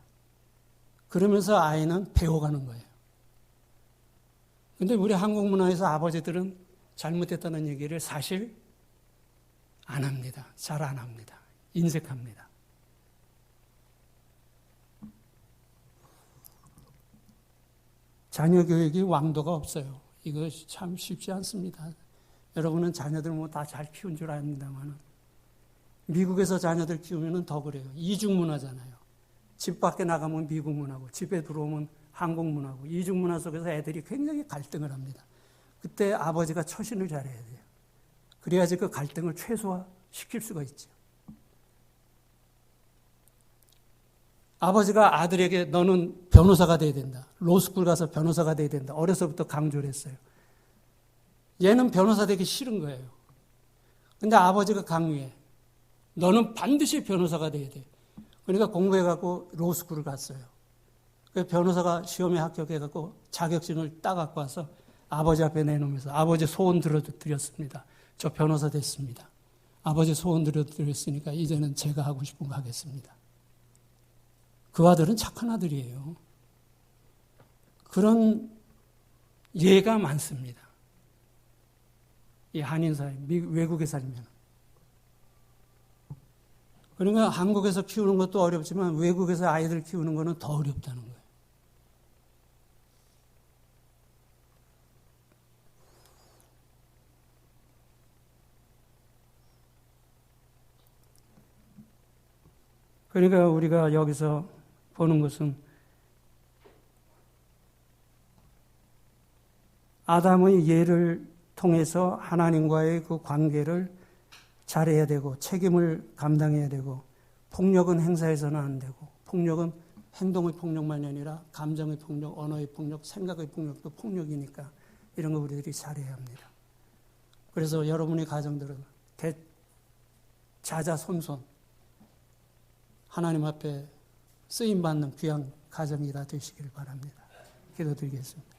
그러면서 아이는 배워가는 거예요. 그런데 우리 한국 문화에서 아버지들은 잘못했다는 얘기를 사실 안 합니다. 잘 안 합니다. 인색합니다. 자녀 교육이 왕도가 없어요. 이거 참 쉽지 않습니다. 여러분은 자녀들 뭐 다 잘 키운 줄 압니다만 미국에서 자녀들 키우면 더 그래요. 이중 문화잖아요. 집 밖에 나가면 미국 문화고 집에 들어오면 한국 문화고 이중 문화 속에서 애들이 굉장히 갈등을 합니다. 그때 아버지가 처신을 잘해야 돼요. 그래야지 그 갈등을 최소화시킬 수가 있죠. 아버지가 아들에게 너는 변호사가 돼야 된다. 로스쿨 가서 변호사가 돼야 된다. 어려서부터 강조를 했어요. 얘는 변호사 되기 싫은 거예요. 근데 아버지가 강요해. 너는 반드시 변호사가 돼야 돼. 그러니까 공부해갖고 로스쿨을 갔어요. 그 변호사가 시험에 합격해갖고 자격증을 따갖고 와서 아버지 앞에 내놓으면서 아버지 소원 들어드렸습니다. 저 변호사 됐습니다. 아버지 소원 들어드렸으니까 이제는 제가 하고 싶은 거 하겠습니다. 그 아들은 착한 아들이에요. 그런 예가 많습니다. 이 한인사회, 외국에 살면. 그러니까 한국에서 키우는 것도 어렵지만 외국에서 아이들 키우는 거는 더 어렵다는 거예요. 그러니까 우리가 여기서 보는 것은 아담의 예를 통해서 하나님과의 그 관계를 잘해야 되고 책임을 감당해야 되고 폭력은 행사해서는 안 되고 폭력은 행동의 폭력만이 아니라 감정의 폭력, 언어의 폭력, 생각의 폭력도 폭력이니까 이런 거 우리들이 잘해야 합니다. 그래서 여러분의 가정들은 자자손손 하나님 앞에 쓰임받는 귀한 가정이 다 되시길 바랍니다. 기도드리겠습니다.